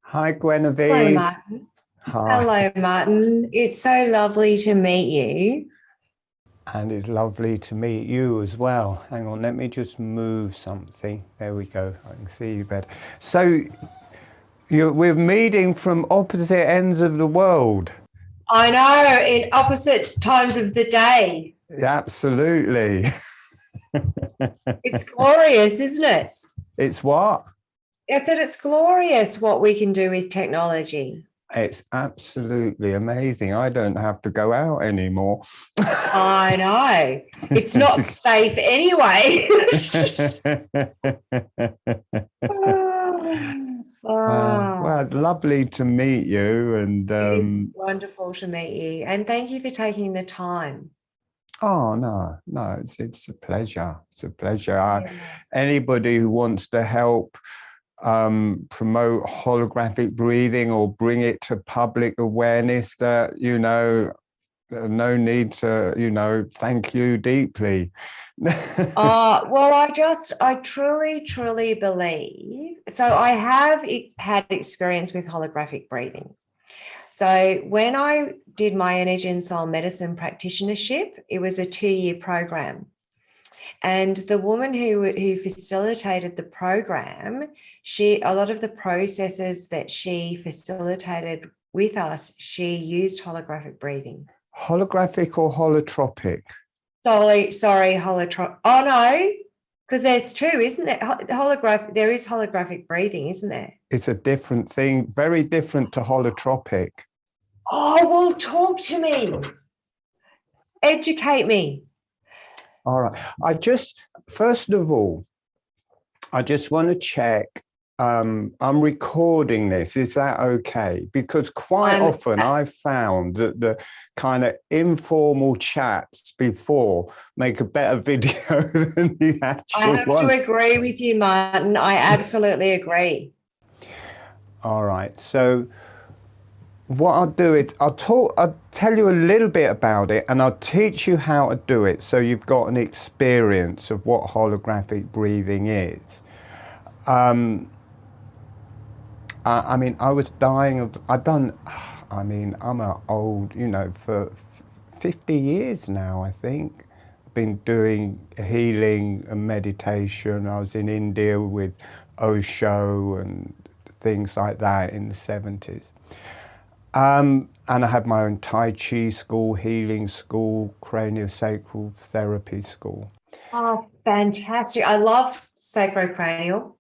Hi, Hello, Guinevere. Martin. Hi, Hello, Martin. It's so lovely to meet you. and it's lovely to meet you as well. Hang on, let me just move something. There we go. I can see you better. So, we're meeting from opposite ends of the world. I know, in opposite times of the day. Absolutely. It's glorious, isn't it? It's what? I said it's glorious what we can do with technology. It's absolutely amazing. I don't have to go out anymore. I know. It's not safe anyway. Well, Oh, it's lovely to meet you, and it is wonderful to meet you. And thank you for taking the time. oh no, it's a pleasure. It's a pleasure. Yeah. Anybody who wants to help promote holographic breathing or bring it to public awareness, that no need to thank you deeply. Well, I truly, truly believe. So I have had experience with holographic breathing. So when I did my energy and soul medicine practitionership, it was a 2-year program. And the woman who facilitated the program, a lot of the processes that she facilitated with us, she used holographic breathing. Holographic or holotropic? Sorry, holotropic. Oh no, because there's two, isn't there? There is holographic breathing, isn't there? It's a different thing, very different to holotropic. Oh, well, talk to me. Educate me. All right. First of all, I just want to check. I'm recording this. Is that okay? Because quite I'm, often I've found that the kind of informal chats before make a better video than the I actual have to one. agree with you, Martin. I absolutely agree. All right. So what I'll do is I'll tell you a little bit about it, and I'll teach you how to do it so you've got an experience of what holographic breathing is. I mean, I was dying of, I'm a old, for 50 years now, I think. Been doing healing and meditation. I was in India with Osho and things like that in the 70s. And I had my own Tai Chi school, healing school, craniosacral therapy school. Oh, fantastic. I love sacrocranial.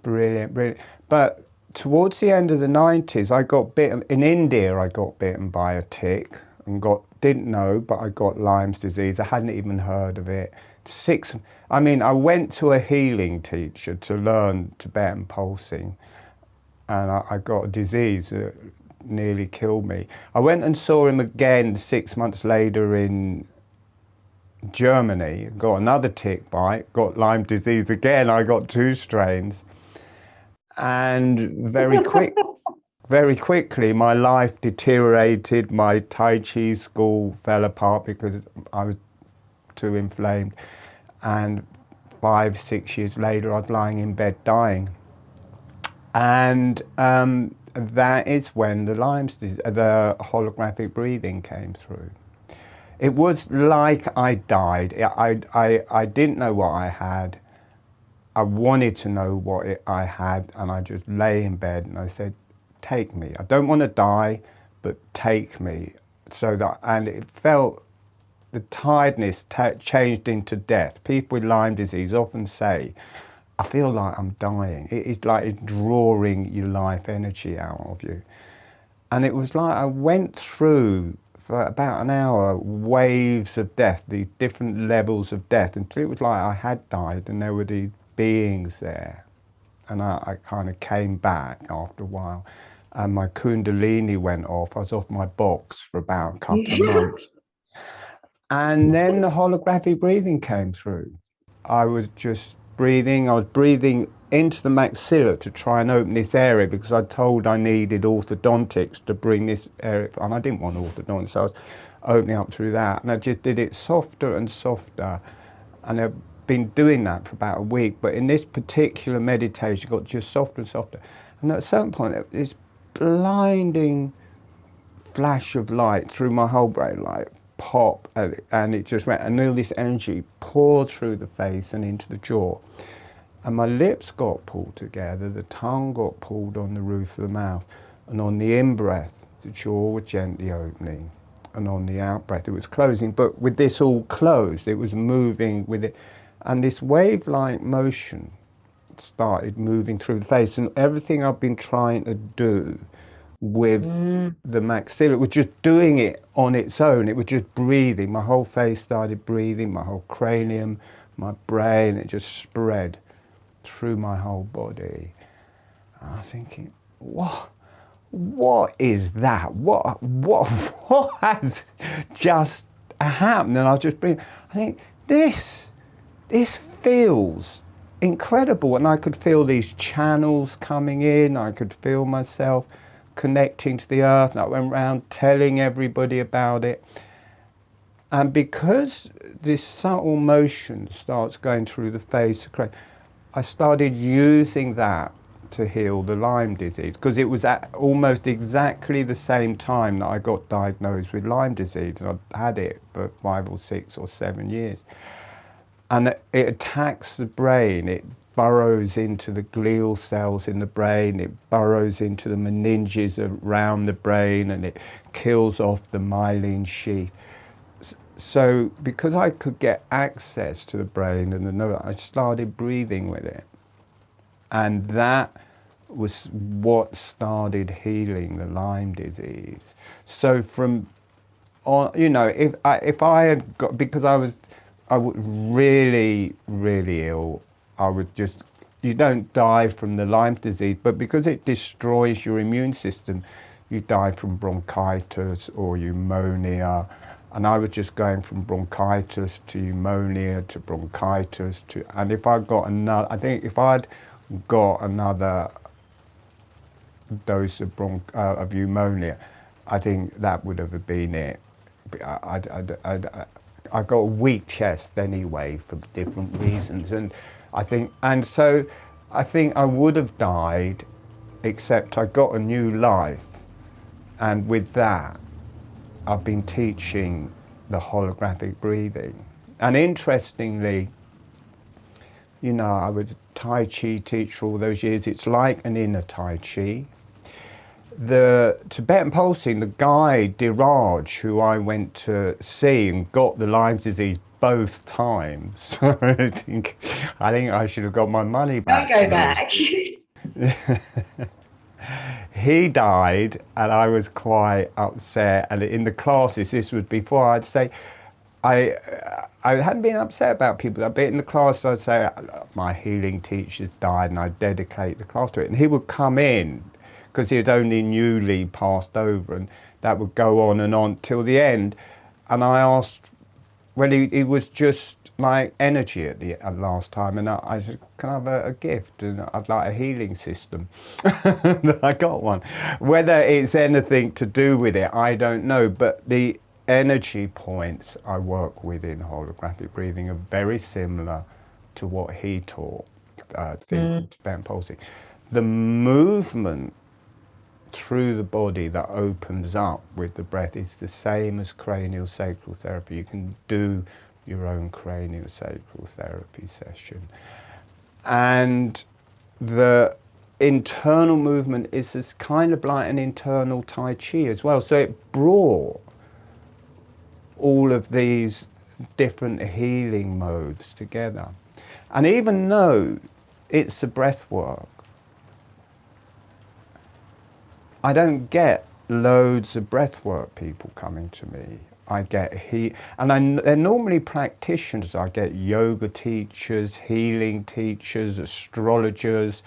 Brilliant, brilliant. But towards the end of the 90s, I got bitten. In India, I got bitten by a tick and didn't know, but I got Lyme's disease. I hadn't even heard of it. I went to a healing teacher to learn Tibetan pulsing, and I got a disease that nearly killed me. I went and saw him again 6 months later in Germany, got another tick bite, got Lyme disease again. I got two strains. And very quickly, my life deteriorated. My Tai Chi school fell apart because I was too inflamed. And 5, 6 years later, I was lying in bed dying. And that is when the the holographic breathing came through. It was like I died. I didn't know what I had. I wanted to know what I had, and I just lay in bed and I said, take me. I don't want to die, but take me. And it felt, the tiredness changed into death. People with Lyme disease often say, I feel like I'm dying. It's like it's drawing your life energy out of you. And it was like I went through, for about an hour, waves of death, these different levels of death, until it was like I had died and there were these beings there. And I kind of came back after a while, and my kundalini went off. I was off my box for about a couple of months. And then the holographic breathing came through. I was breathing into the maxilla to try and open this area, because I told I needed orthodontics to bring this area, and I didn't want orthodontics, so I was opening up through that. And I just did it softer and softer. And I've been doing that for about a week, but in this particular meditation, it got just softer and softer. And at a certain point, this blinding flash of light through my whole brain, like pop, and it just went, and all this energy poured through the face and into the jaw. And my lips got pulled together, the tongue got pulled on the roof of the mouth, and on the in-breath, the jaw was gently opening, and on the out-breath, it was closing. But with this all closed, it was moving with it. And this wave-like motion started moving through the face, and everything I've been trying to do with the maxilla was just doing it on its own. It was just breathing. My whole face started breathing, my whole cranium, my brain, it just spread through my whole body. And I was thinking, what is that? What has just happened? And I was just breathing. I think this feels incredible. And I could feel these channels coming in. I could feel myself connecting to the earth. And I went around telling everybody about it. And because this subtle motion starts going through the face, I started using that to heal the Lyme disease, because it was at almost exactly the same time that I got diagnosed with Lyme disease, and I'd had it for 5 or 6 or 7 years. And it attacks the brain. It burrows into the glial cells in the brain. It burrows into the meninges around the brain, and it kills off the myelin sheath. So because I could get access to the brain and the nerve, I started breathing with it. And that was what started healing the Lyme disease. So from, you know, if I had got, because I was really, really ill, I would just, you don't die from the Lyme disease, but because it destroys your immune system, you die from bronchitis or pneumonia. And I was just going from bronchitis to pneumonia to bronchitis to, and if I got another, I think if I'd got another dose of pneumonia, I think that would have been it. I got a weak chest anyway for different reasons, and so I think I would have died, except I got a new life, and with that, I've been teaching the holographic breathing. And interestingly, you know, I was a Tai Chi teacher for all those years. It's like an inner Tai Chi. The Tibetan pulsing, the guy, Diraj, who I went to see and got the Lyme disease both times. So I think I should have got my money back. Don't go back. He died, and I was quite upset. And in the classes, this was before, I'd say, I hadn't been upset about people, but in the class I'd say, my healing teacher's died, and I'd dedicate the class to it. And he would come in, because he had only newly passed over, and that would go on till the end. And I asked, well, he was just like energy at the last time, and I said, can I have a gift? And I'd like a healing system. I got one. Whether it's anything to do with it, I don't know, but the energy points I work with in holographic breathing are very similar to what he taught, Tibetan pulsing. The movement through the body that opens up with the breath is the same as craniosacral therapy. You can do your own craniosacral therapy session. And the internal movement is this kind of like an internal Tai Chi as well. So it brought all of these different healing modes together. And even though it's a breath work, I don't get loads of breathwork people coming to me. I get they're normally practitioners. I get yoga teachers, healing teachers, astrologers.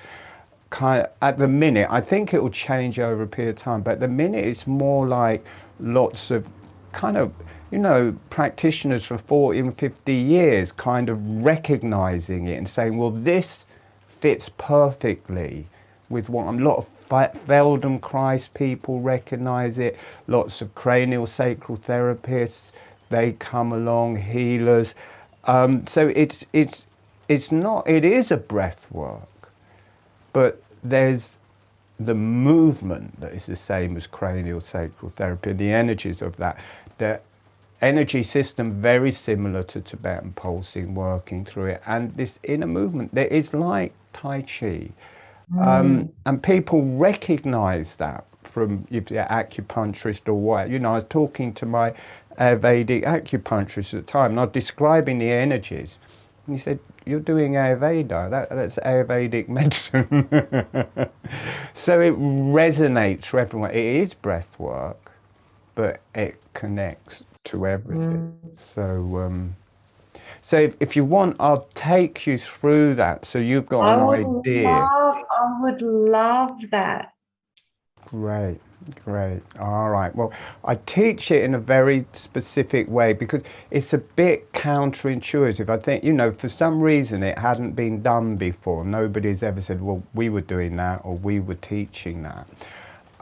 At the minute, I think it will change over a period of time, but at the minute it's more like lots of kind of, you know, practitioners for 40 and 50 years kind of recognizing it and saying, well, this fits perfectly with what I'm, a lot of Feldenkrais people recognize it, lots of craniosacral therapists, they come along, healers. So it is a breath work, but there's the movement that is the same as craniosacral therapy, the energies of that, the energy system very similar to Tibetan pulsing, working through it, and this inner movement that is like Tai Chi. And people recognize that from if you're acupuncturist or what. You know, I was talking to my Ayurvedic acupuncturist at the time, and I was describing the energies. And he said, "You're doing Ayurveda, that's Ayurvedic medicine." So it resonates for everyone. It is breath work, but it connects to everything. So if you want, I'll take you through that so you've got an idea. I would love that. Great, great. All right. Well, I teach it in a very specific way because it's a bit counterintuitive. I think, you know, for some reason it hadn't been done before. Nobody's ever said, well, we were doing that or we were teaching that.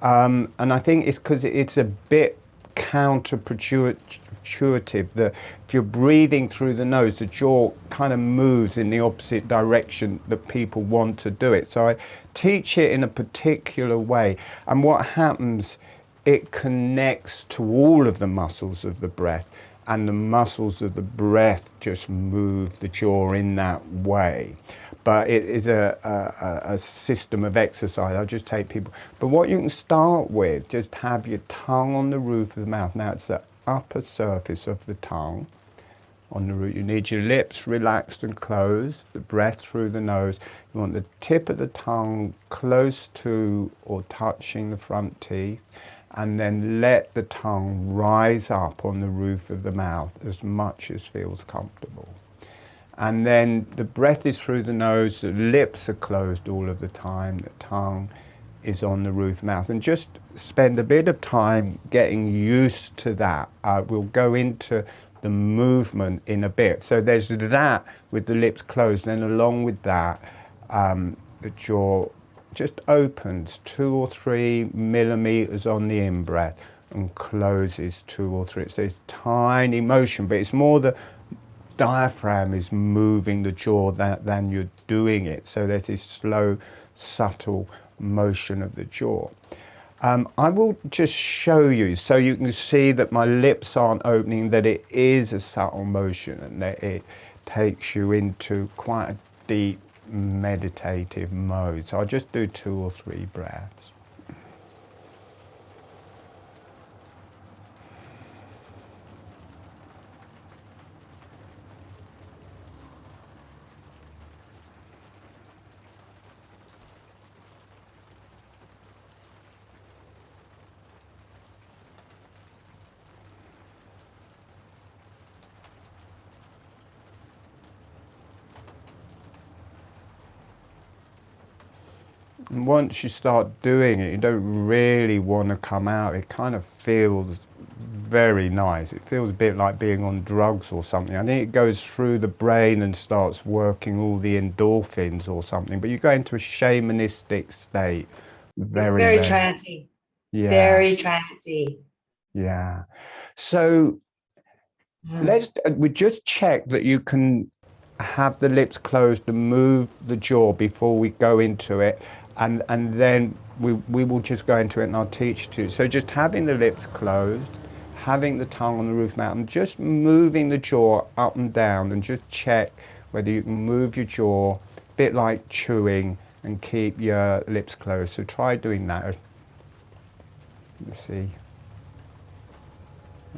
And I think it's because it's a bit counterintuitive that if you're breathing through the nose, the jaw kind of moves in the opposite direction that people want to do it. So I teach it in a particular way, and what happens, it connects to all of the muscles of the breath, and the muscles of the breath just move the jaw in that way. But it is a system of exercise. I'll just take people. But what you can start with, just have your tongue on the roof of the mouth. Now it's the upper surface of the tongue on the roof. You need your lips relaxed and closed, the breath through the nose. You want the tip of the tongue close to or touching the front teeth, and then let the tongue rise up on the roof of the mouth as much as feels comfortable. And then the breath is through the nose, the lips are closed all of the time, the tongue is on the roof mouth. And just spend a bit of time getting used to that. We'll go into the movement in a bit. So there's that with the lips closed, and along with that, the jaw just opens 2 or 3 millimeters on the in-breath and closes 2 or 3. It's this tiny motion, but it's more the diaphragm is moving the jaw than you're doing it. So there's this slow, subtle motion of the jaw. I will just show you so you can see that my lips aren't opening, that it is a subtle motion and that it takes you into quite a deep meditative mode. So I'll just do 2 or 3 breaths. And once you start doing it, you don't really want to come out. It kind of feels very nice. It feels a bit like being on drugs or something. I think it goes through the brain and starts working all the endorphins or something. But you go into a shamanistic state. It's very trancy. Yeah. Very trancy. Yeah. So we just check that you can have the lips closed and move the jaw before we go into it. And then we will just go into it and I'll teach you to. So just having the lips closed, having the tongue on the roof mouth, and just moving the jaw up and down, and just check whether you can move your jaw, a bit like chewing, and keep your lips closed. So try doing that. Let's see.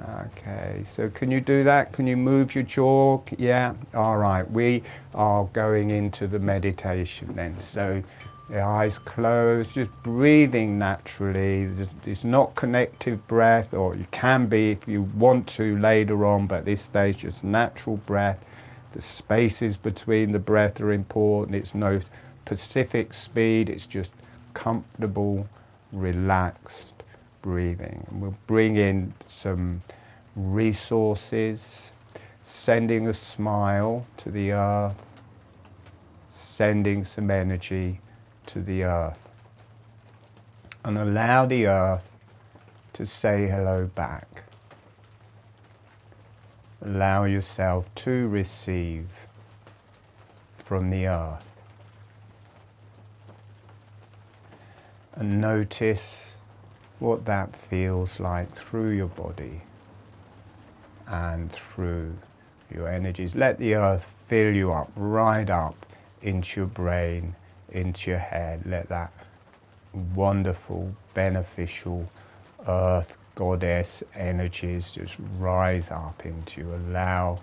Okay, so can you do that? Can you move your jaw? Yeah, all right. We are going into the meditation then. So the eyes closed, just breathing naturally. It's not connective breath, or you can be if you want to later on, but at this stage, just natural breath. The spaces between the breath are important. It's no specific speed, it's just comfortable, relaxed breathing. And we'll bring in some resources, sending a smile to the earth, sending some energy to the earth, and allow the earth to say hello back. Allow yourself to receive from the earth. and notice what that feels like through your body and through your energies. Let the earth fill you up, right up into your brain, into your head. Let that wonderful, beneficial earth goddess energies just rise up into you. Allow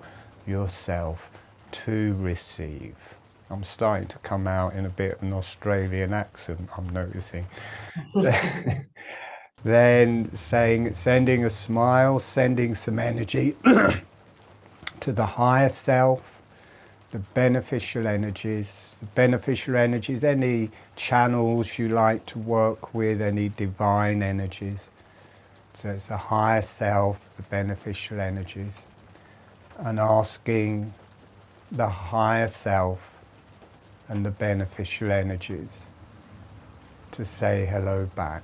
yourself to receive. I'm starting to come out in a bit of an Australian accent, I'm noticing. Then sending a smile, sending some energy to the higher self, the beneficial energies, any channels you like to work with, any divine energies. So it's the higher self, the beneficial energies, and asking the higher self and the beneficial energies to say hello back.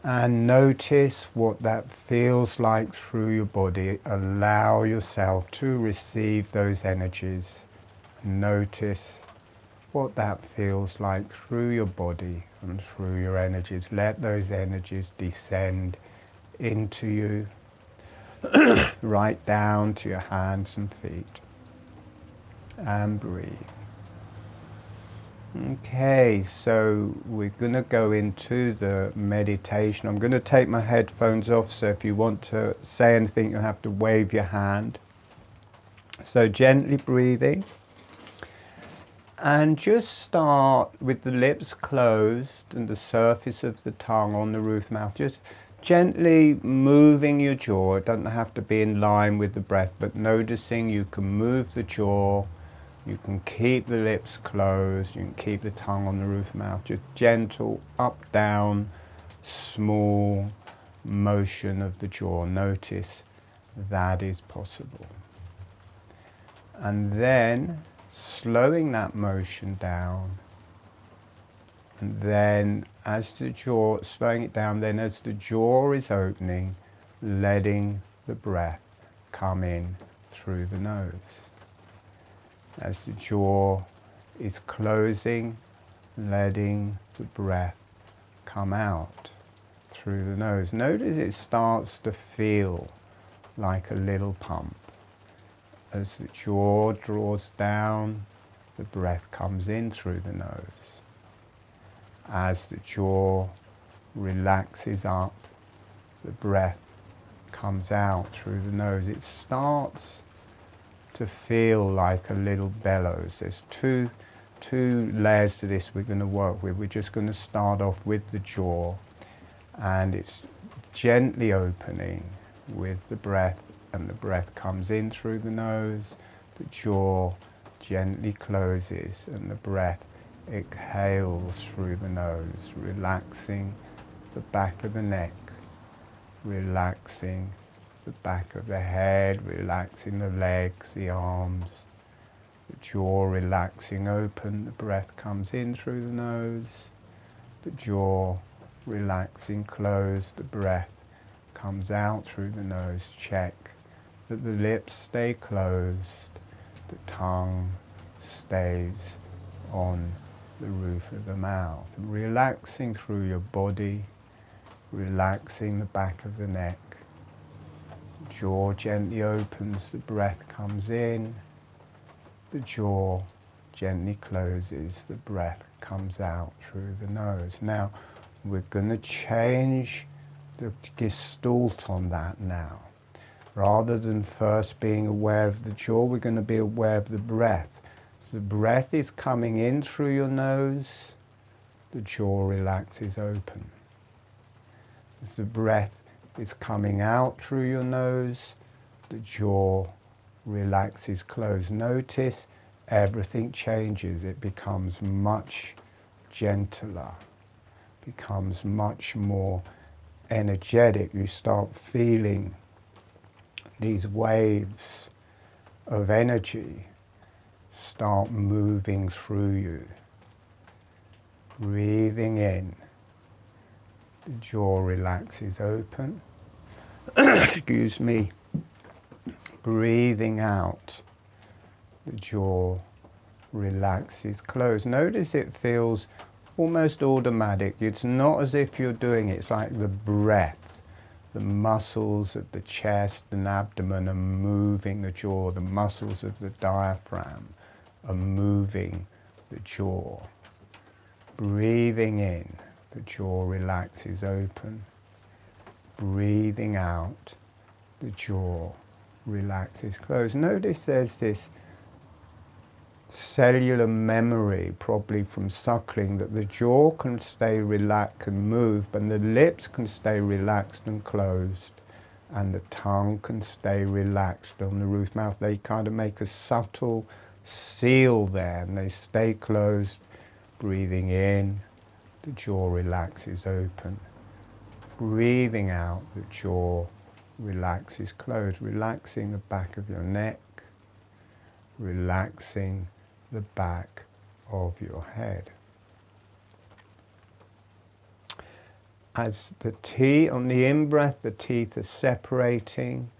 And notice what that feels like through your body. Allow yourself to receive those energies. Notice what that feels like through your body and through your energies. Let those energies descend into you, right down to your hands and feet. And breathe. Okay, so we're going to go into the meditation. I'm going to take my headphones off, so if you want to say anything, you'll have to wave your hand. So gently breathing. And just start with the lips closed and the surface of the tongue on the roof of the mouth. Just gently moving your jaw. It doesn't have to be in line with the breath, but noticing you can move the jaw. You can keep the lips closed, you can keep the tongue on the roof of the mouth, just gentle up, down, small motion of the jaw. Notice that is possible. And then slowing that motion down, and then as the jaw, slowing it down, then as the jaw is opening, letting the breath come in through the nose. As the jaw is closing, letting the breath come out through the nose. Notice it starts to feel like a little pump. As the jaw draws down, the breath comes in through the nose. As the jaw relaxes up, the breath comes out through the nose. It starts to feel like a little bellows. There's two layers to this we're going to work with. We're just going to start off with the jaw, and it's gently opening with the breath, and the breath comes in through the nose. The jaw gently closes and the breath exhales through the nose, relaxing the back of the neck, relaxing the back of the head, relaxing the legs, the arms, the jaw relaxing open, the breath comes in through the nose, the jaw relaxing closed, the breath comes out through the nose. Check that the lips stay closed, the tongue stays on the roof of the mouth. Relaxing through your body, relaxing the back of the neck. Jaw gently opens, the breath comes in, the jaw gently closes, the breath comes out through the nose. Now, we're going to change the gestalt on that now. Rather than first being aware of the jaw, we're going to be aware of the breath. So the breath is coming in through your nose, the jaw relaxes open. As the breath is coming out through your nose, the jaw relaxes closed. Notice everything changes. It becomes much gentler, becomes much more energetic. You start feeling these waves of energy start moving through you. Breathing in, the jaw relaxes open. Excuse me. Breathing out, the jaw relaxes, close. Notice it feels almost automatic. It's not as if you're doing it. It's like the breath. The muscles of the chest and abdomen are moving the jaw. The muscles of the diaphragm are moving the jaw. Breathing in, the jaw relaxes open. Breathing out, the jaw relaxes closed. Notice there's this cellular memory, probably from suckling, that the jaw can stay relaxed and move, but the lips can stay relaxed and closed, and the tongue can stay relaxed on the roof mouth. They kind of make a subtle seal there, and they stay closed. Breathing in, the jaw relaxes open. Breathing out, the jaw relaxes closed, relaxing the back of your neck, relaxing the back of your head. As the teeth, on the in-breath, the teeth are separating.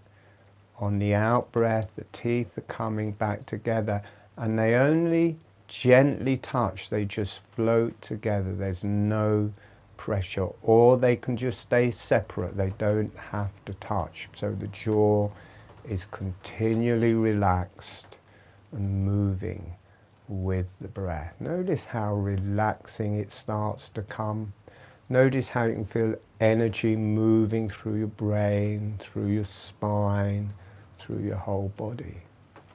On the out-breath, the teeth are coming back together, and they only gently touch. They just float together. There's no pressure, or they can just stay separate. They don't have to touch. So the jaw is continually relaxed and moving with the breath. Notice how relaxing it starts to come. Notice how you can feel energy moving through your brain, through your spine, through your whole body.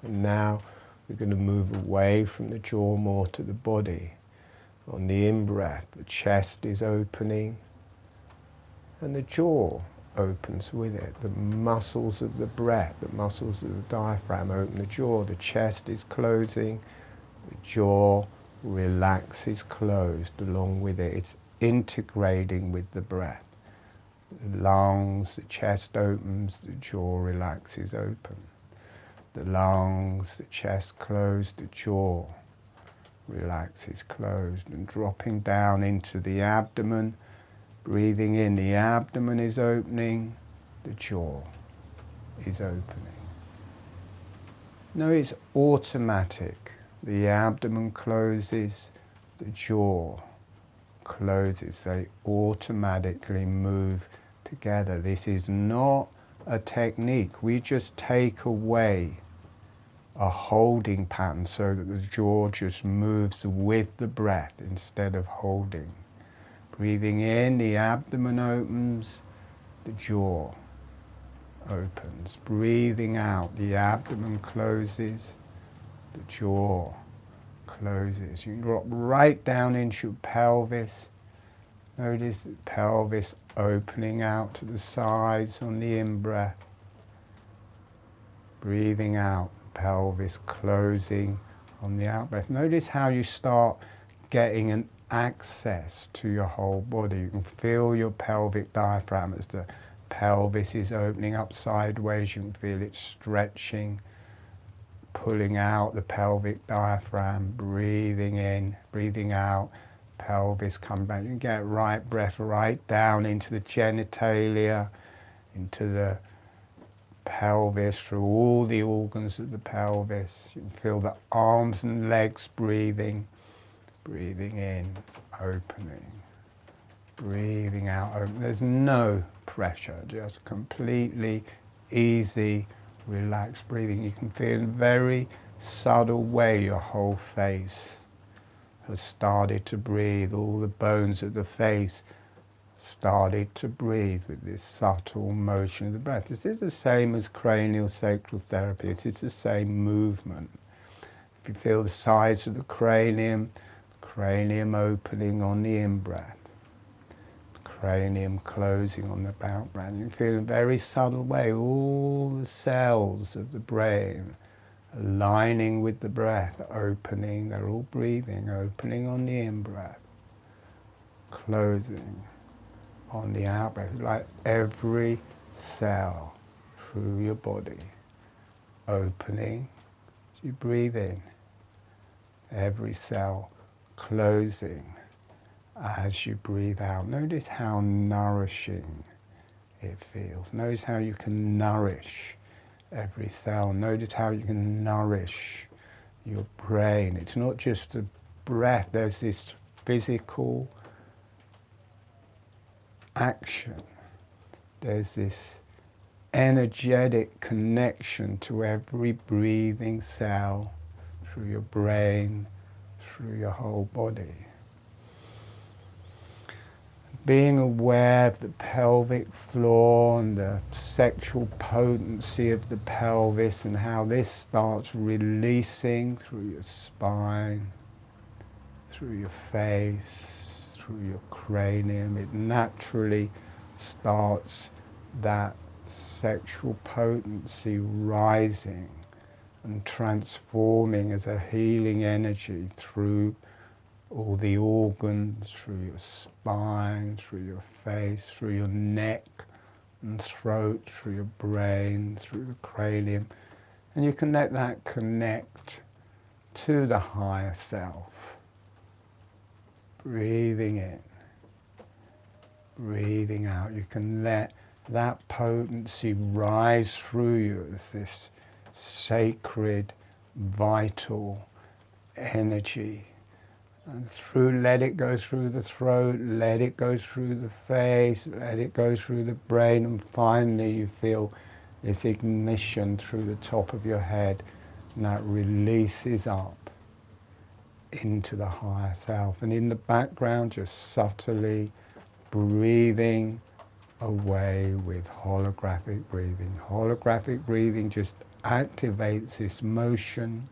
And now we're going to move away from the jaw more to the body. On the in-breath, the chest is opening and the jaw opens with it. The muscles of the breath, the muscles of the diaphragm open the jaw. The chest is closing. The jaw relaxes closed along with it. It's integrating with the breath. The lungs, the chest opens, the jaw relaxes open. The lungs, the chest closed, the jaw relaxes closed, and dropping down into the abdomen. Breathing in, the abdomen is opening, the jaw is opening. No, it's automatic. The abdomen closes, the jaw closes. They automatically move together. This is not a technique. We just take away a holding pattern so that the jaw just moves with the breath instead of holding. Breathing in, the abdomen opens, the jaw opens. Breathing out, the abdomen closes, the jaw closes. You can drop right down into your pelvis. Notice the pelvis opening out to the sides on the in-breath. Breathing out, the pelvis closing on the out-breath. Notice how you start getting an access to your whole body. You can feel your pelvic diaphragm as the pelvis is opening up sideways. You can feel it stretching, pulling out the pelvic diaphragm, breathing in, breathing out, pelvis come back. You can get right breath right down into the genitalia, into the pelvis, through all the organs of the pelvis. You can feel the arms and legs breathing. Breathing in, opening. Breathing out, open. There's no pressure, just completely easy, relaxed breathing. You can feel in a very subtle way your whole face has started to breathe. All the bones of the face started to breathe with this subtle motion of the breath. This is the same as craniosacral therapy. It is the same movement. If you feel the sides of the cranium opening on the in-breath, cranium closing on the out-breath. You feel in a very subtle way all the cells of the brain aligning with the breath, opening. They're all breathing, opening on the in-breath, closing on the out-breath. Like every cell through your body opening as you breathe in, every cell closing as you breathe out. Notice how nourishing it feels. Notice how you can nourish every cell. Notice how you can nourish your brain. It's not just the breath, there's this physical action. There's this energetic connection to every breathing cell through your brain, through your whole body. Being aware of the pelvic floor and the sexual potency of the pelvis and how this starts releasing through your spine, through your face, through your cranium. It naturally starts that sexual potency rising and transforming as a healing energy through all the organs, through your spine, through your face, through your neck and throat, through your brain, through the cranium. And you can let that connect to the higher self. Breathing in, breathing out. You can let that potency rise through you as this sacred, vital energy. And let it go through the throat, let it go through the face, let it go through the brain, and finally you feel this ignition through the top of your head, and that releases up into the higher self. And in the background, just subtly breathing away with holographic breathing. Holographic breathing just activates this motion,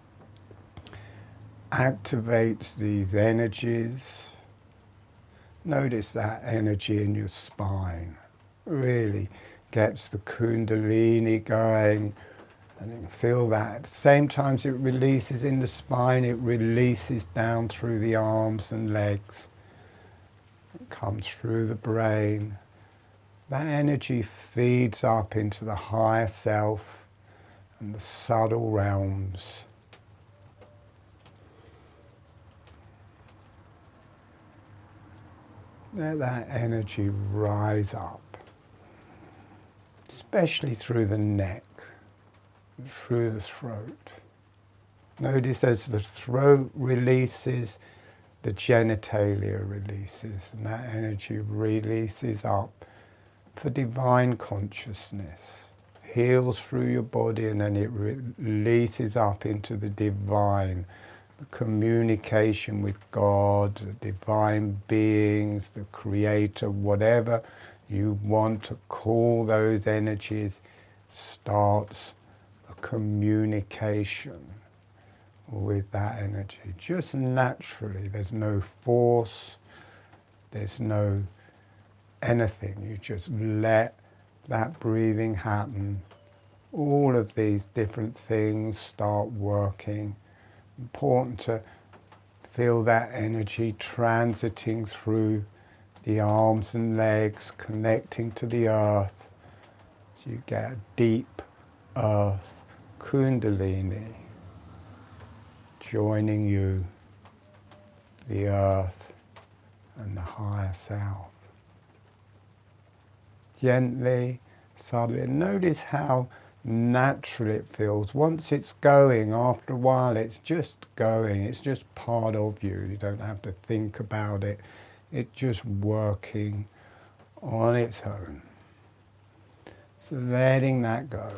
activates these energies. Notice that energy in your spine really gets the kundalini going, and you can feel that. At the same time as it releases in the spine, it releases down through the arms and legs. It comes through the brain. That energy feeds up into the higher self and the subtle realms. Let that energy rise up, especially through the neck, through the throat. Notice as the throat releases, the genitalia releases, and that energy releases up for divine consciousness. Heals through your body, and then it releases up into the divine, the communication with God, the divine beings, the creator, whatever you want to call those energies, starts a communication with that energy. Just naturally, there's no force, there's no anything. You just let that breathing happen. All of these different things start working. Important to feel that energy transiting through the arms and legs, connecting to the earth. So you get a deep earth kundalini joining you, the earth and the higher self. Gently, subtly, notice how natural it feels. Once it's going, after a while it's just going, it's just part of you. You don't have to think about it. It's just working on its own. So letting that go.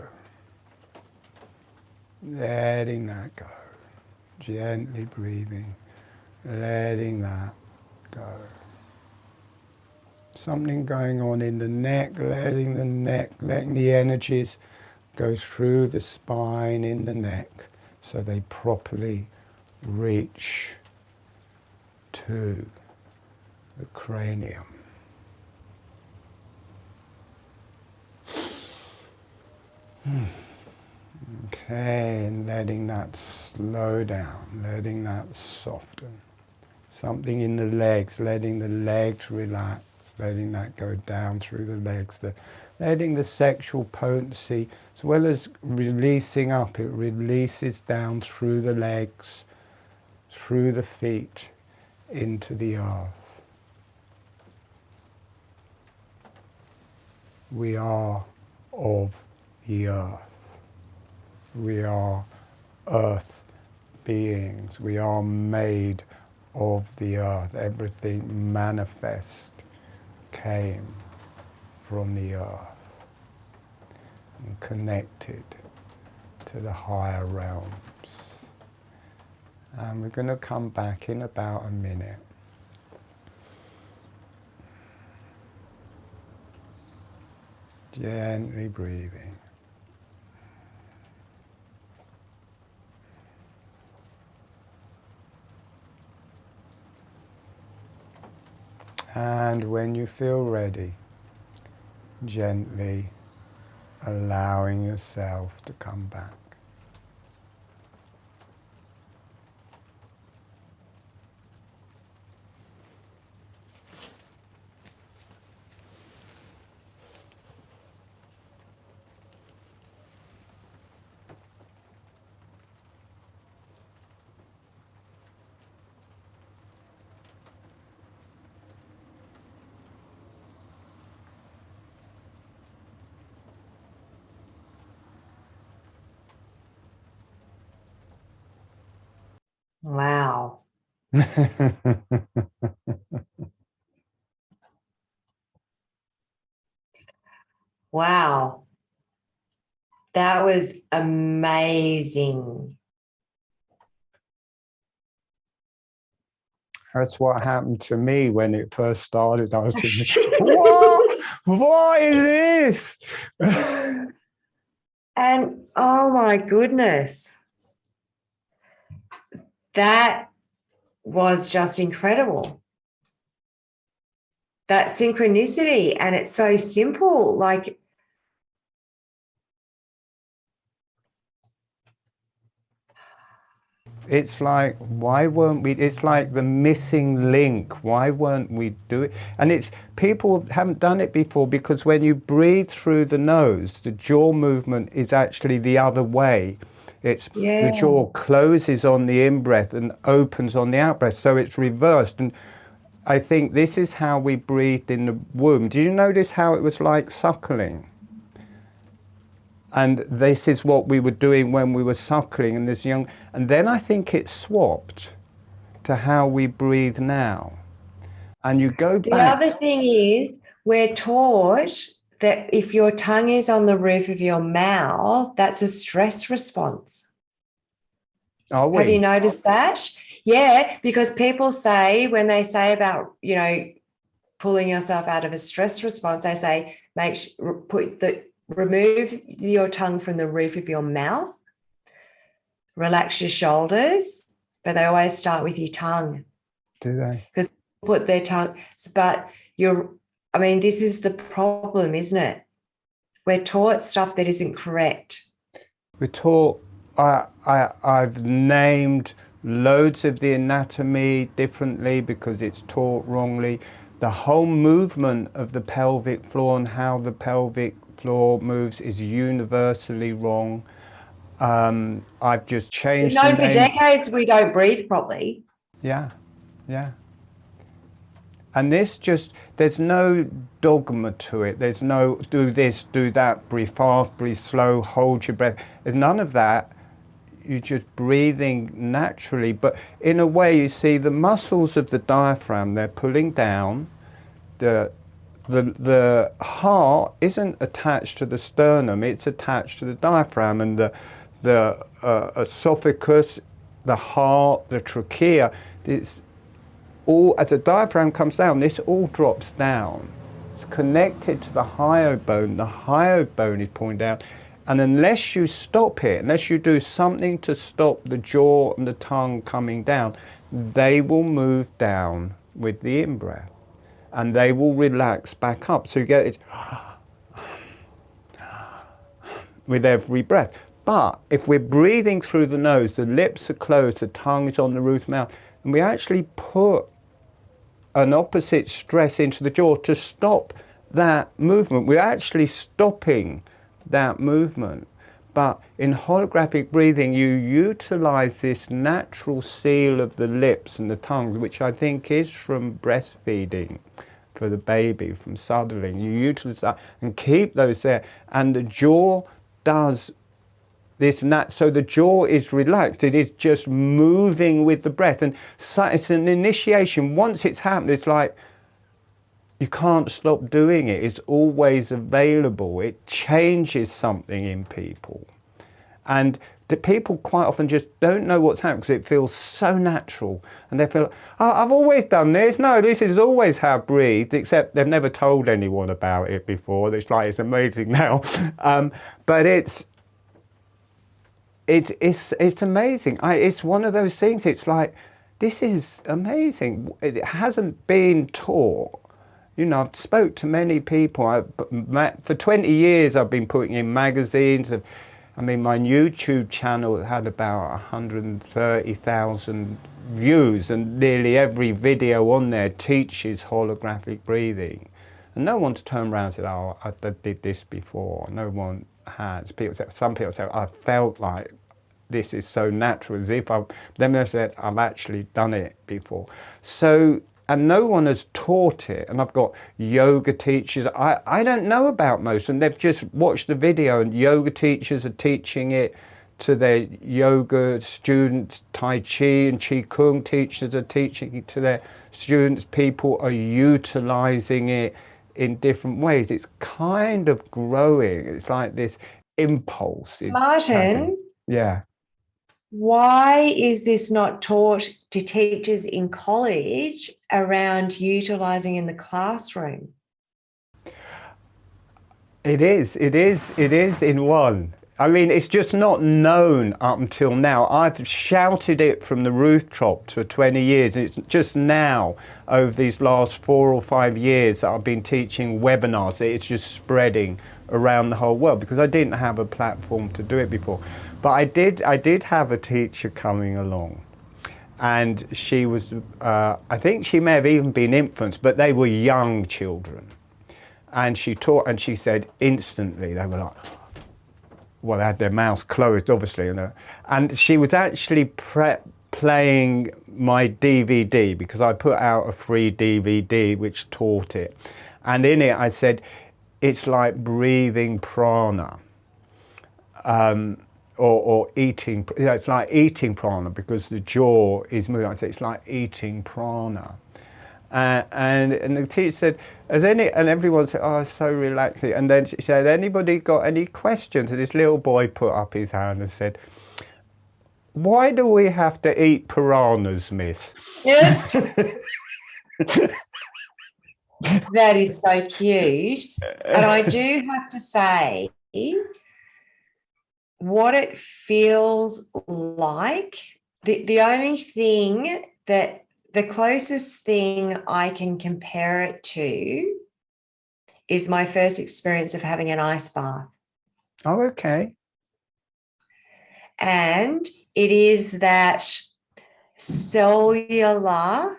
Letting that go. Gently breathing. Letting that go. Something going on in the neck, letting the energies go through the spine in the neck so they properly reach to the cranium. Okay, and letting that slow down, letting that soften. Something in the legs, letting the legs relax, letting that go down through the legs, letting the sexual potency, as well as releasing up, it releases down through the legs, through the feet, into the earth. We are of the earth. We are earth beings. We are made of the earth. Everything manifest came from the earth and connected to the higher realms. And we're going to come back in about a minute. Gently breathing. And when you feel ready, gently allowing yourself to come back. Wow. Wow. That was amazing. That's what happened to me when it first started. I was thinking, what? What is this? And oh my goodness, that was just incredible. That synchronicity, and it's so simple. Like, It's like, why weren't we? It's like the missing link. Why weren't we doing it? And it's people haven't done it before, because when you breathe through the nose, the jaw movement is actually the other way. It's the jaw closes on the in-breath and opens on the out-breath, so it's reversed. And I think this is how we breathed in the womb. Did you notice how it was like suckling? And this is what we were doing when we were suckling and this young. And then I think it swapped to how we breathe now. And you go the back. other thing is, we're taught that if your tongue is on the roof of your mouth, that's a stress response. Are we? Have you noticed that? Yeah, because people say, when they say about, pulling yourself out of a stress response, they say, remove your tongue from the roof of your mouth, relax your shoulders, but they always start with your tongue. Do they? Because put their tongue, but this is the problem, isn't it? We're taught stuff that isn't correct. We're taught, I've named loads of the anatomy differently because it's taught wrongly. The whole movement of the pelvic floor and how the pelvic floor moves is universally wrong. I've just changed We've known the name. for decades we don't breathe properly. Yeah, yeah. And there's no dogma to it. There's no do this, do that, breathe fast, breathe slow, hold your breath. There's none of that. You're just breathing naturally. But in a way, you see the muscles of the diaphragm, they're pulling down. The heart isn't attached to the sternum, it's attached to the diaphragm, and the esophagus, the heart, the trachea, it's all, as the diaphragm comes down, this all drops down. It's connected to the hyoid bone is pointing down. And unless you stop it, unless you do something to stop the jaw and the tongue coming down, they will move down with the in-breath. And they will relax back up. So you get it with every breath. But if we're breathing through the nose, the lips are closed, the tongue is on the roof of the mouth, and we actually put an opposite stress into the jaw to stop that movement. We're actually stopping that movement. But in holographic breathing, you utilize this natural seal of the lips and the tongue, which I think is from breastfeeding for the baby, from suckling. You utilize that and keep those there. And the jaw does this and that. So the jaw is relaxed. It is just moving with the breath. And so it's an initiation. Once it's happened, it's like you can't stop doing it. It's always available. It changes something in people. And the people quite often just don't know what's happening because it feels so natural. And they feel, oh, I've always done this. No, this is always how I breathed, except they've never told anyone about it before. It's like, it's amazing now. But it's amazing. It's one of those things. It's like, this is amazing. It hasn't been taught. You know, I've spoke to many people. For 20 years, I've been putting in magazines. I mean, my YouTube channel had about 130,000 views, and nearly every video on there teaches holographic breathing. And no one to turn around and say, oh, I did this before. No one has. Some people say, I felt like this is so natural, as if then they said, I've actually done it before. So, and no one has taught it. And I've got yoga teachers. I don't know about most of them. They've just watched the video, and yoga teachers are teaching it to their yoga students. Tai Chi and Qi Kung teachers are teaching it to their students. People are utilizing it in different ways. It's kind of growing. It's like this impulse. Martin, yeah. Why is this not taught to teachers in college around utilising in the classroom? It is in one. I mean, it's just not known up until now. I've shouted it from the rooftop for 20 years. And it's just now, over these last 4 or 5 years, that I've been teaching webinars. It's just spreading around the whole world because I didn't have a platform to do it before. But I did have a teacher coming along, and she was, I think she may have even been infants, but they were young children. And she taught, and she said instantly, they were like, well, they had their mouths closed, obviously. And she was actually playing my DVD, because I put out a free DVD which taught it. And in it, I said, it's like breathing prana. Or eating, it's like eating prana, because the jaw is moving. I said, it's like eating prana. And the teacher said, and everyone said, oh, it's so relaxing. And then she said, anybody got any questions? And this little boy put up his hand and said, why do we have to eat piranhas, miss? Yes. That is so cute. And I do have to say, what it feels like, the only thing that, the closest thing I can compare it to is my first experience of having an ice bath. Oh, okay. And it is that cellular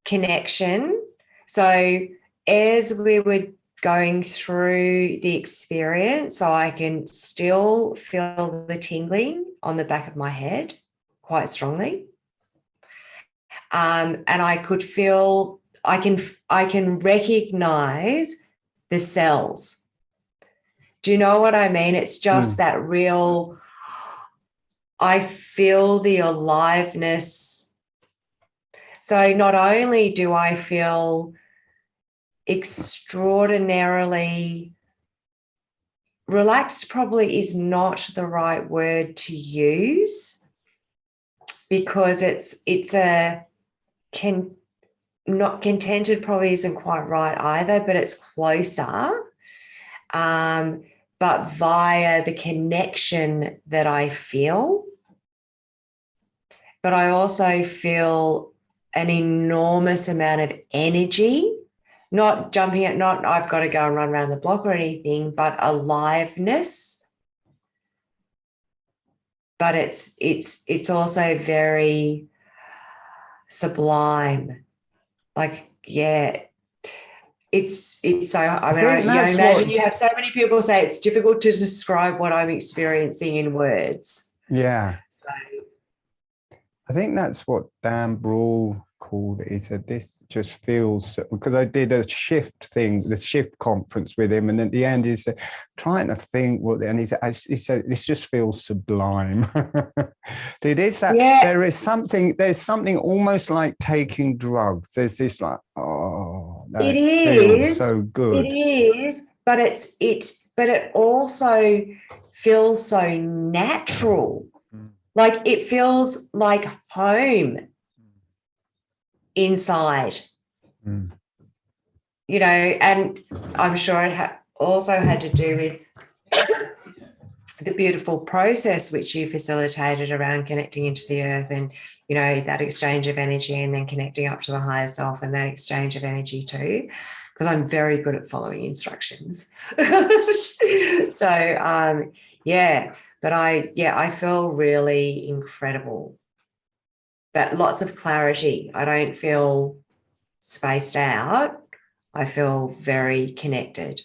connection. So as we were going through the experience, so I can still feel the tingling on the back of my head quite strongly. And I could feel, I can recognize the cells. Do you know what I mean? It's just that real, I feel the aliveness. So not only do I feel extraordinarily relaxed, probably is not the right word to use, because not contented probably isn't quite right either, but it's closer, but via the connection that I feel. But I also feel an enormous amount of energy, not jumping at, not I've got to go and run around the block or anything, but aliveness. But it's also very sublime. Like, yeah, it's so, I mean, imagine you have so many people say it's difficult to describe what I'm experiencing in words. Yeah. So I think that's what Dan Brawl called it. He said, this just feels, because I did a shift thing, the shift conference with him, and at the end he said, trying to think what, and he said this just feels sublime. It is that Yeah, there's something almost like taking drugs. There's this like, oh, it that feels is. so It good. is, but but it also feels so natural. Like it feels like home inside, Mm. you know, and I'm sure it also had to do with the beautiful process which you facilitated around connecting into the earth, and, you know, that exchange of energy, and then connecting up to the higher self, and that exchange of energy too, because I'm very good at following instructions. So yeah, but I feel really incredible, but lots of clarity. I don't feel spaced out. I feel very connected.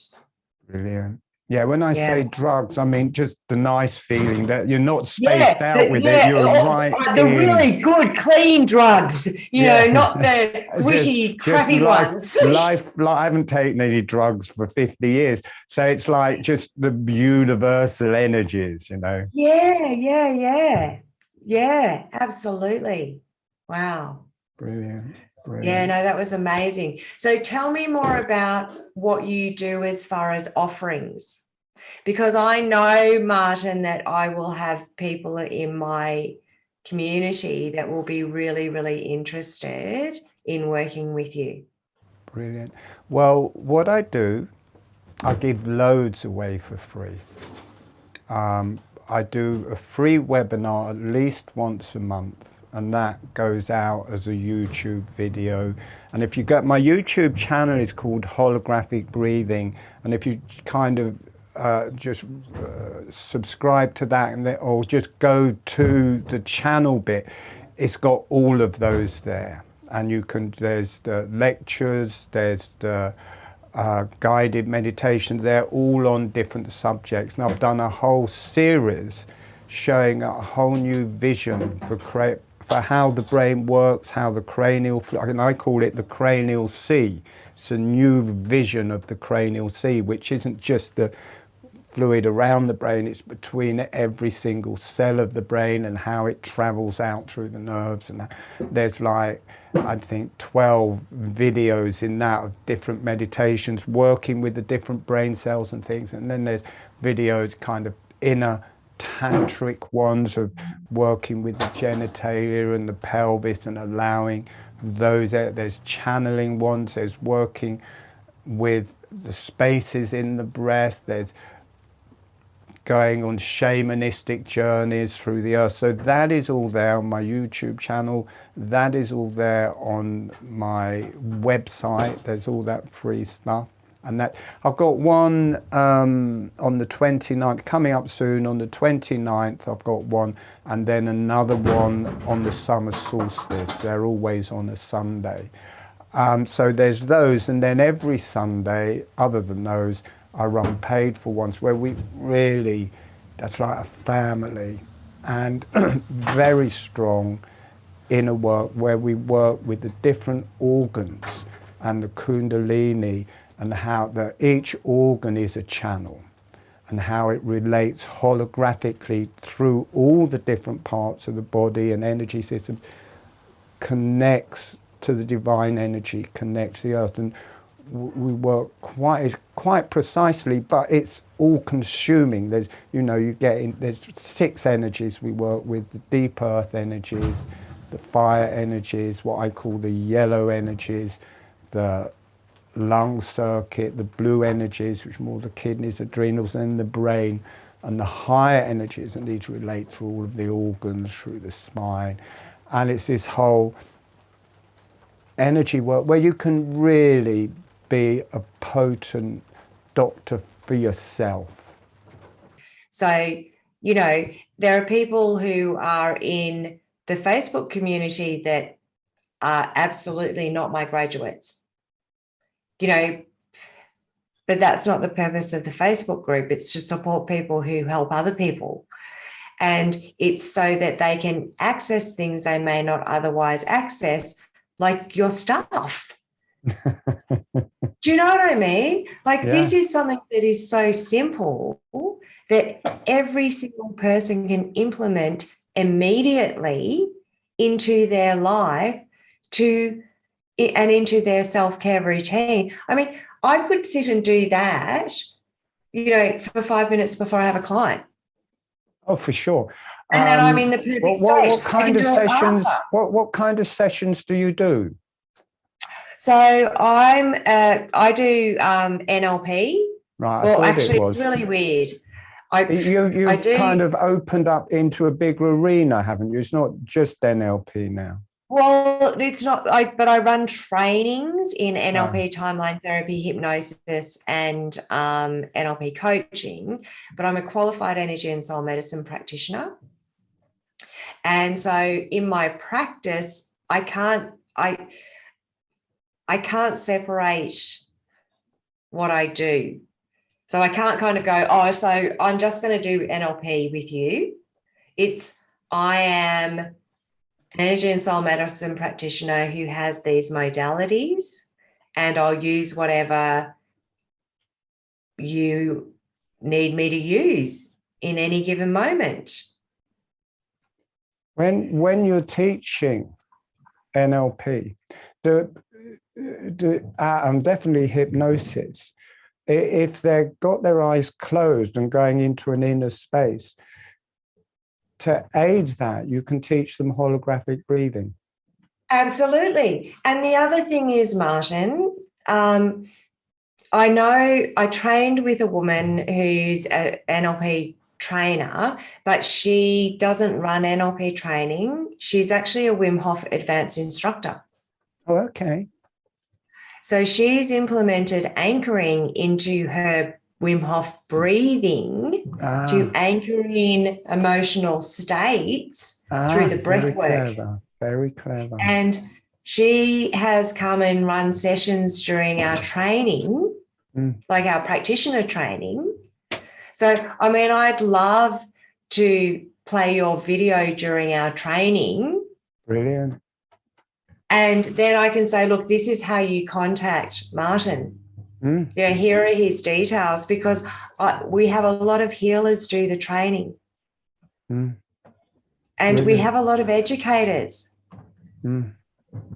Brilliant. Yeah, when I Yeah. say drugs, I mean just the nice feeling that you're not Yeah, spaced out with it. yeah, You're right the in. really good, clean drugs, you know, Yeah. not the gritty, just crappy ones. like I haven't taken any drugs for 50 years. So it's like just the universal energies, you know. Yeah, absolutely. Wow. Brilliant. Yeah, Brilliant. no, that was amazing. So tell me more about what you do as far as offerings, because I know, Martin, that I will have people in my community that will be really, really interested in working with you. Brilliant. Well, what I do, I give loads away for free. I do a free webinar at least once a month, and that goes out as a YouTube video. And if you get my YouTube channel is called Holographic Breathing, and if you kind of just subscribe to that, or just go to the channel bit, it's got all of those there. And you can, there's the lectures, there's the guided meditations. They're all on different subjects, and I've done a whole series showing a whole new vision for how the brain works, how the cranial, and I call it the cranial sea. It's a new vision of the cranial sea, which isn't just the fluid around the brain, it's between every single cell of the brain and how it travels out through the nerves. And there's like, I think 12 videos in that of different meditations working with the different brain cells and things. And then there's videos, kind of inner tantric ones, of working with the genitalia and the pelvis and allowing those. There's channeling ones, there's working with the spaces in the breath, there's going on shamanistic journeys through the earth. So that is all there on my YouTube channel. That is all there on my website. There's all that free stuff. And that I've got one on the 29th, coming up soon on the 29th, I've got one, and then another one on the summer solstice. They're always on a Sunday. So there's those, and then every Sunday, other than those, I run paid for ones where we really, that's like a family, and very strong inner work where we work with the different organs and the kundalini, and how each organ is a channel, and how it relates holographically through all the different parts of the body and energy system, connects to the divine energy, connects the earth. And we work quite precisely, but it's all consuming. There's, you know, there's 6 energies we work with: the deep earth energies, the fire energies, what I call the yellow energies, the lung circuit, the blue energies, which are more the kidneys, adrenals, and the brain, and the higher energies, and these relate to all of the organs through the spine. And it's this whole energy work where you can really be a potent doctor for yourself. So, you know, there are people who are in the Facebook community that are absolutely not my graduates, you know, but that's not the purpose of the Facebook group. It's to support people who help other people. And it's so that they can access things they may not otherwise access like your stuff. Do you know what I mean? Like this is something that is so simple that every single person can implement immediately into their life and into their self-care routine. I mean, I could sit and do that, for 5 minutes before I have a client. Oh, for sure. And then I'm in the perfect state. What kind of sessions? What kind of sessions do you do? So I do NLP. Right. Well, actually, it's really weird. You've kind of opened up into a bigger arena, haven't you? It's not just NLP now. Well, it's not. But I run trainings in NLP, timeline therapy, hypnosis, and NLP coaching. But I'm a qualified energy and soul medicine practitioner, and so in my practice, I can't separate what I do. So I can't kind of go, so I'm just going to do NLP with you. I am an energy and soul medicine practitioner who has these modalities, and I'll use whatever you need me to use in any given moment. When you're teaching NLP, definitely hypnosis, if they've got their eyes closed and going into an inner space, to aid that, you can teach them holographic breathing. Absolutely. And the other thing is, Martin, I know I trained with a woman who's an NLP trainer, but she doesn't run NLP training. She's actually a Wim Hof advanced instructor. Oh, okay. So she's implemented anchoring into her Wim Hof breathing to anchor in emotional states through the breathwork. Very clever. And she has come and run sessions during our training, like our practitioner training. So, I mean, I'd love to play your video during our training. Brilliant. And then I can say, look, this is how you contact Martin. Here are his details, because we have a lot of healers do the training. And we have a lot of educators.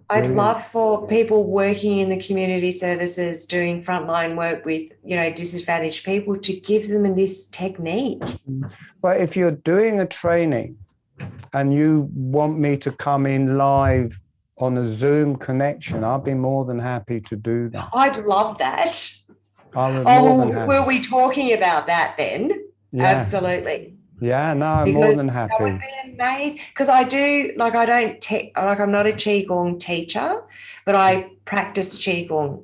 I'd love for people working in the community services doing frontline work with, disadvantaged people to give them this technique. But if you're doing a training and you want me to come in live on a Zoom connection, I'll be more than happy to do that. I'd love that. Were we talking about that then? Yeah. Absolutely. Yeah, no, I'm more than happy. That would be amazing. Because I'm not a Qigong teacher, but I practice Qigong.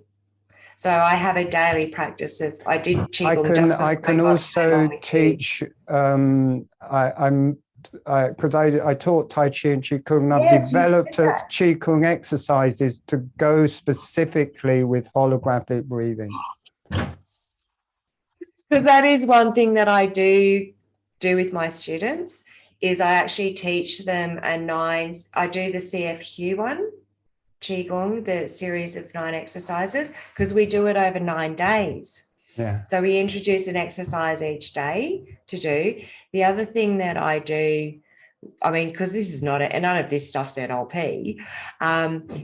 So I have a daily practice I did Qigong. I can also teach, because I taught Tai Chi and Qigong, and I've developed Qigong exercises to go specifically with holographic breathing. Because that is one thing that I do with my students, is I actually teach them I do the CFQ one, Qigong, the series of 9 exercises, because we do it over 9 days. Yeah. So we introduce an exercise each day to do. The other thing that I do, because this is none of this stuff's NLP,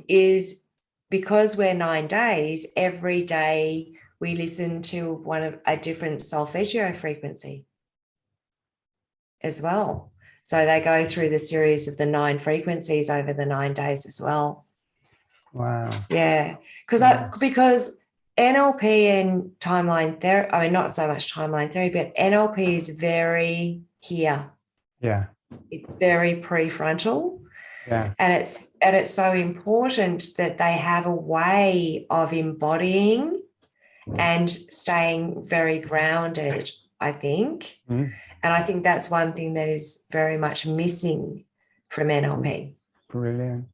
is because we're 9 days, every day we listen to a different solfeggio frequency as well. So they go through the series of the 9 frequencies over the 9 days as well. Wow. Yeah. Because NLP and timeline therapy, not so much timeline therapy, but NLP is very here. Yeah. It's very prefrontal. Yeah. And it's so important that they have a way of embodying and staying very grounded, I think. And I think that's one thing that is very much missing from NLP. Brilliant.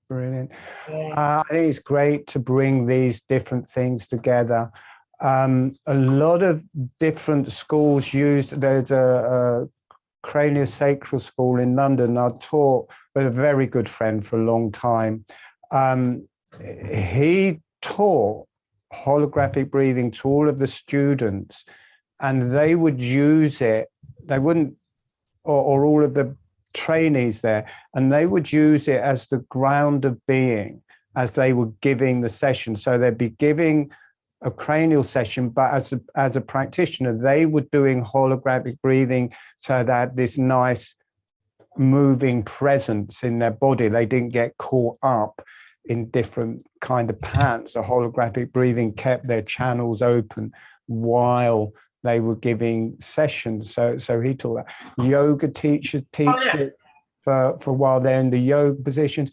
Yeah. I think it's great to bring these different things together. A lot of different schools there's a Craniosacral school in London I taught with a very good friend for a long time. he taught holographic breathing to all of the students, and they would use it. They wouldn't, or all of the trainees there, and they would use it as the ground of being as they were giving the session. So they'd be giving a cranial session, but as a practitioner, they were doing holographic breathing, so that this nice moving presence in their body. They didn't get caught up in different kind of patterns. The holographic breathing kept their channels open while they were giving sessions. So he taught that. Yoga teachers teach it for while they're in the yoga positions.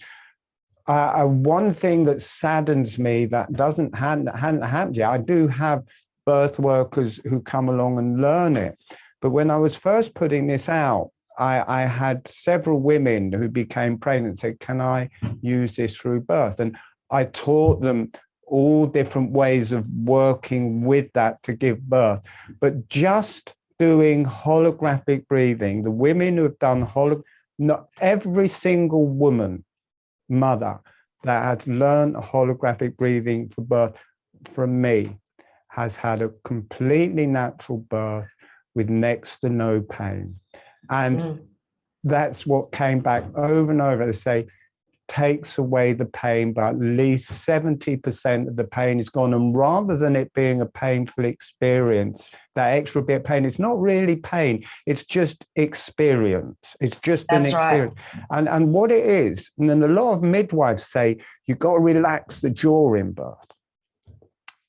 One thing that saddens me that hadn't happened yet, I do have birth workers who come along and learn it. But when I was first putting this out, I had several women who became pregnant and said, can I use this through birth? And I taught them all different ways of working with that to give birth. But just doing holographic breathing, the women who have done not every single woman, mother that has learned holographic breathing for birth from me has had a completely natural birth with next to no pain. And that's what came back over and over. They say, takes away the pain, but at least 70% of the pain is gone. And rather than it being a painful experience, that extra bit of pain, it's not really pain, it's just experience. It's just an experience. Right. And what it is, and then a lot of midwives say, you've got to relax the jaw in birth.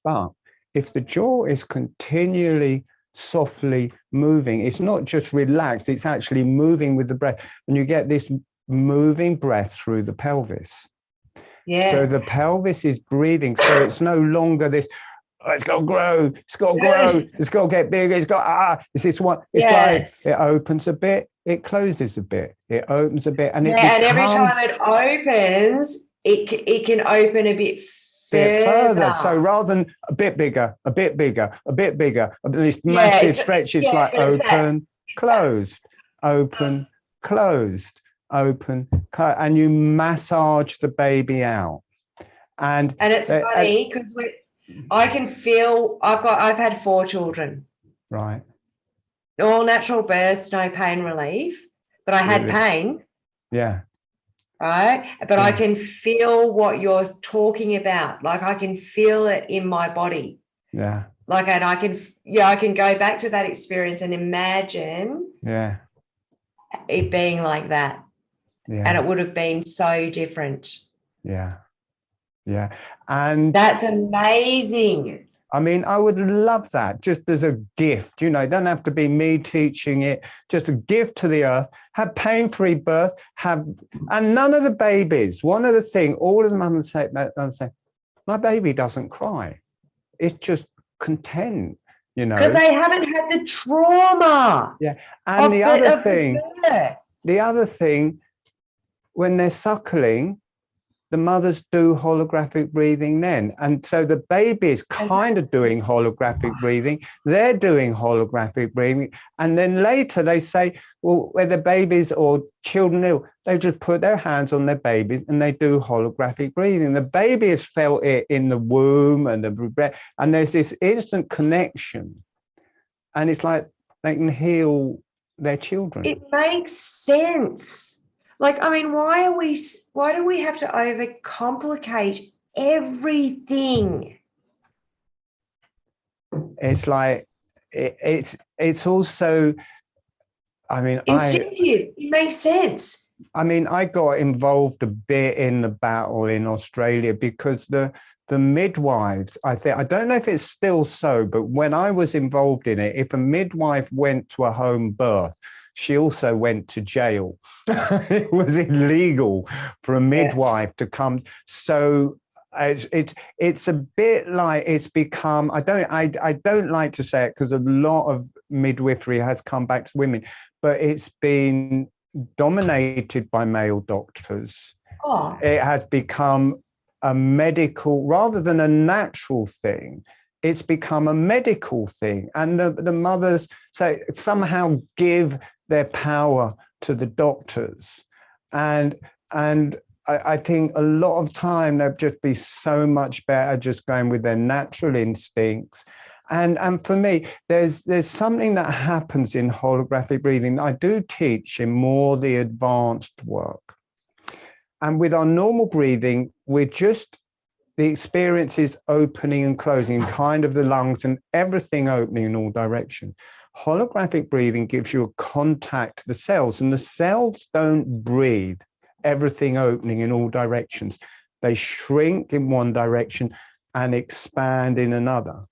But if the jaw is continually softly moving, it's not just relaxed, it's actually moving with the breath. And you get this moving breath through the pelvis. Yeah. So the pelvis is breathing. So it's no longer this, oh, it's got to grow, it's got to grow, it's got to get bigger, it's got, it's this one. It's like it opens a bit, it closes a bit, it opens a bit. And it becomes, and every time it opens, it can open a bit further. So rather than a bit bigger, a bit bigger, a bit bigger, this massive stretch, it's like open, closed, open, closed, open, closed, and you massage the baby out. And it's funny because I can feel, I've had 4 children. Right. All natural births, no pain relief, but I had pain. Yeah. Right. But I can feel what you're talking about. Like I can feel it in my body. Yeah. Like, and I can go back to that experience and imagine it being like that. Yeah. And it would have been so different. Yeah. Yeah. And that's amazing. I mean, I would love that just as a gift, it doesn't have to be me teaching it, just a gift to the earth, have pain-free birth, and none of the babies, one of the things, all of the mums say, my baby doesn't cry. It's just content, Because they haven't had the trauma. Yeah. And the other thing, when they're suckling, the mothers do holographic breathing then. And so the baby is kind of doing holographic breathing. They're doing holographic breathing. And then later they say, well, where the babies or children ill, they just put their hands on their babies and they do holographic breathing. The baby has felt it in the womb and and there's this instant connection. And it's like they can heal their children. It makes sense. Like, I mean, why do we have to overcomplicate everything? It's like, it's also, I mean, instinctive. It makes sense. I mean, I got involved a bit in the battle in Australia because the midwives, I don't know if it's still so, but when I was involved in it, if a midwife went to a home birth, she also went to jail. It was illegal for a midwife to come. So it's a bit like it's become, I don't like to say it because a lot of midwifery has come back to women, but it's been dominated by male doctors. Oh. It has become a medical, rather than a natural thing, it's become a medical thing. And the mothers say somehow give their power to the doctors. And I think a lot of time they'd just be so much better just going with their natural instincts. And for me, there's something that happens in holographic breathing that I do teach in more the advanced work. And with our normal breathing, we're just, the experience is opening and closing, kind of the lungs and everything opening in all directions. Holographic breathing gives you a contact to the cells, and the cells don't breathe, everything opening in all directions. They shrink in one direction and expand in another.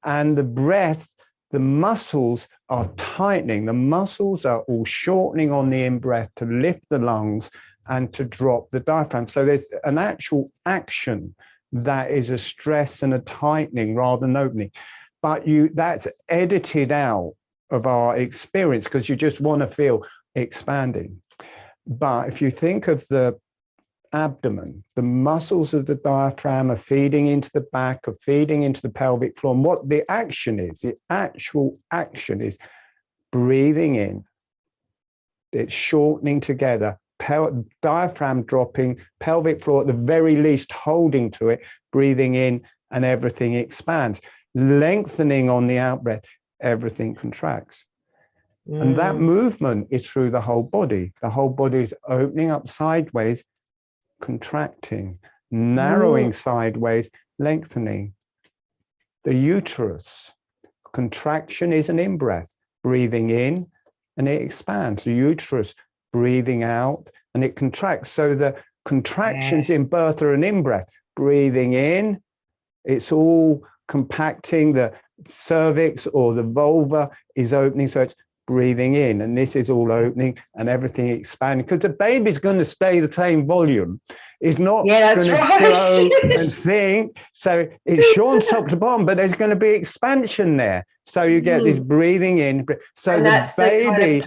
And the breath, the muscles are tightening. The muscles are all shortening on the in-breath to lift the lungs and to drop the diaphragm. So there's an actual action that is a stress and a tightening rather than opening. But that's edited out of our experience because you just want to feel expanding. But if you think of the abdomen, the muscles of the diaphragm are feeding into the back, are feeding into the pelvic floor. And what the action is, the actual action is breathing in, it's shortening together, diaphragm dropping, pelvic floor at the very least holding to it, breathing in, and everything expands. Lengthening on the out breath, everything contracts. And that movement is through the whole body. The whole body is opening up sideways, contracting, narrowing sideways, lengthening. The uterus, contraction is an in-breath, breathing in, and it expands. The uterus, breathing out, and it contracts. So the contractions in birth are an in-breath, breathing in, it's all compacting. The cervix or the vulva is opening, so it's breathing in, and this is all opening and everything expanding, because the baby's going to stay the same volume. It's not going to grow and think. So it's shorn top to bottom, but there's going to be expansion there. So you get this breathing in. So and the baby,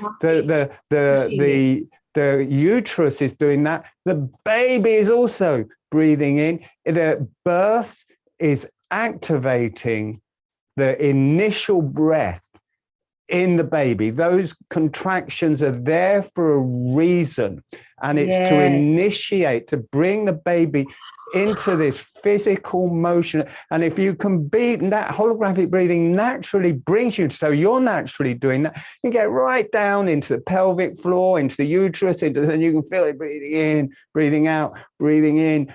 the uterus is doing that. The baby is also breathing in. The birth is activating the initial breath in the baby. Those contractions are there for a reason, and it's to initiate, to bring the baby into this physical motion. And if you can beat that, holographic breathing naturally brings you, so you're naturally doing that, you get right down into the pelvic floor, into the uterus, and you can feel it breathing in, breathing out, breathing in,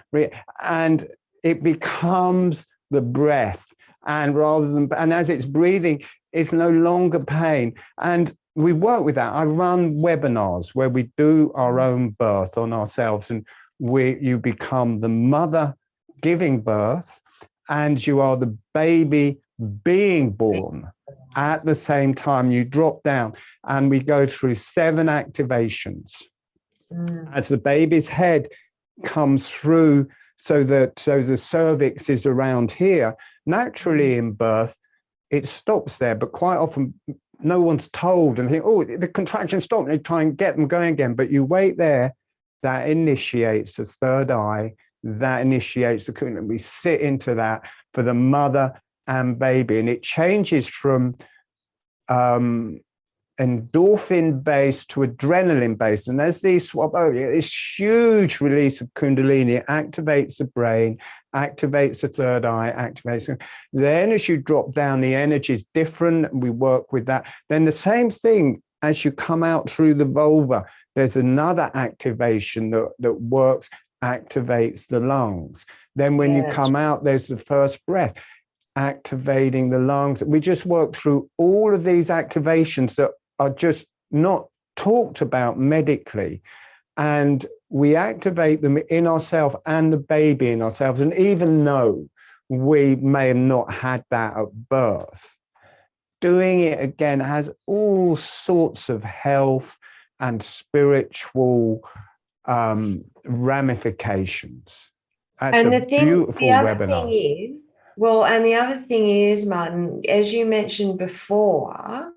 and it becomes the breath. And rather than, and as it's breathing, it's no longer pain. And we work with that. I run webinars where we do our own birth on ourselves, and you become the mother giving birth, and you are the baby being born at the same time. You drop down, and we go through 7 activations as the baby's head comes through. So the cervix is around here. Naturally in birth, it stops there, but quite often no one's told and think, oh, the contraction stopped, and they try and get them going again. But you wait there, that initiates the third eye, that initiates the kundalini. We sit into that for the mother and baby, and it changes from endorphin based to adrenaline based. And as these swap over, this huge release of kundalini, it activates the brain, activates the third eye, activates. Then as you drop down, the energy is different. We work with that. Then the same thing as you come out through the vulva, there's another activation that works, activates the lungs. Then when you come out, there's the first breath, activating the lungs. We just work through all of these activations that are just not talked about medically. And we activate them in ourselves and the baby in ourselves. And even though we may have not had that at birth, doing it again has all sorts of health and spiritual ramifications. That's a beautiful webinar. And the other thing is, Martin, as you mentioned before,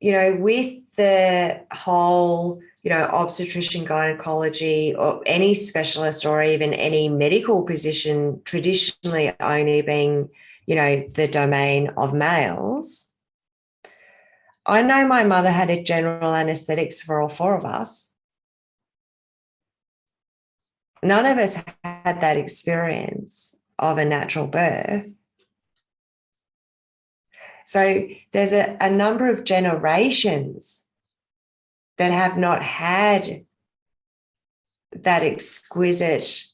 with the whole, obstetrician, gynecology, or any specialist, or even any medical position traditionally only being, the domain of males. I know my mother had a general anaesthetics for all 4 of us. none of us had that experience of a natural birth. So there's a number of generations that have not had that exquisite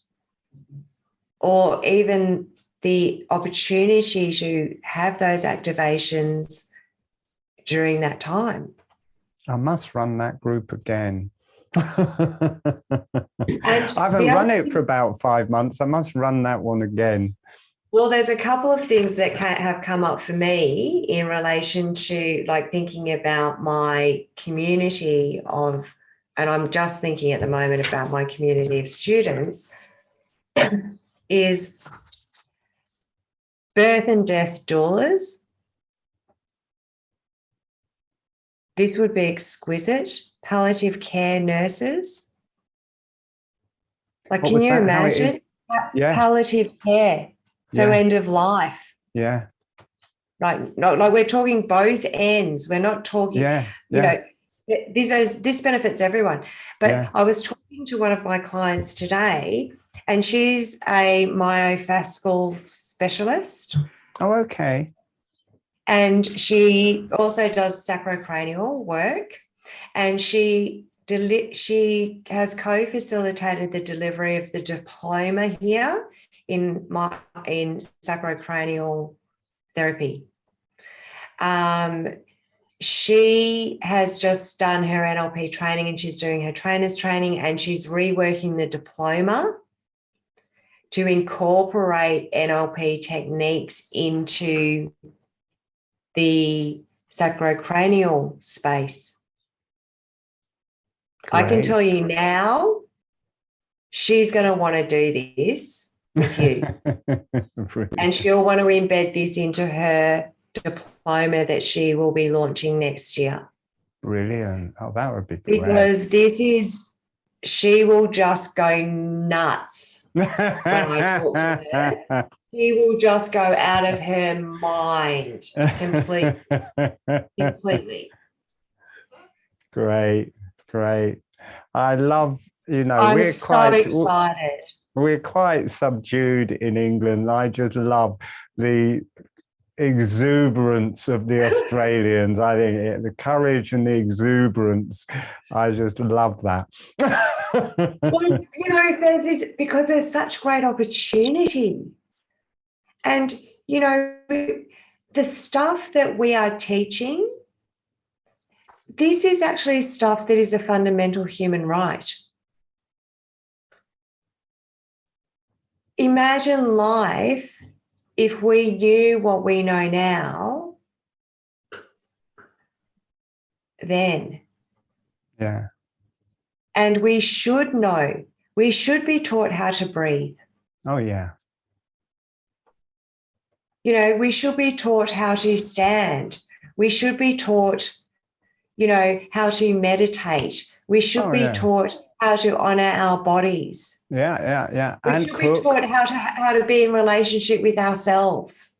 or even the opportunity to have those activations during that time. I must run that group again. I And haven't run it for about 5 months. I must run that one again. Well, there's a couple of things that have come up for me in relation to like thinking about my community of, and I'm just thinking at the moment about my community of students, is birth and death doulas. This would be exquisite. Palliative care nurses. Like, can you imagine? Yeah. Palliative care. So end of life. Yeah. Right. No, like we're talking both ends. We're not talking, you know, this benefits everyone. But I was talking to one of my clients today, and she's a myofascial specialist. Oh, okay. And she also does sacrocranial work, and she has co-facilitated the delivery of the diploma here in sacrocranial therapy. She has just done her NLP training, and she's doing her trainer's training, and she's reworking the diploma to incorporate NLP techniques into the sacrocranial space. Great. I can tell you now, she's going to want to do this with you. And she'll want to embed this into her diploma that she will be launching next year. Brilliant. Oh, that would be great. Because she will just go nuts when I talk to her. She will just go out of her mind completely. Great. I love, I'm we're so excited. We're quite subdued in England. I just love the exuberance of the Australians. I think the courage and the exuberance, I just love that. Well, there's this, because there's such great opportunity. And, the stuff that we are teaching, this is actually stuff that is a fundamental human right. Imagine life if we knew what we know now then. Yeah. And we should know. We should be taught how to breathe. Oh, yeah. We should be taught how to stand. We should be taught, how to meditate. We should be taught how to honor our bodies. Yeah. We should be taught how to be in relationship with ourselves.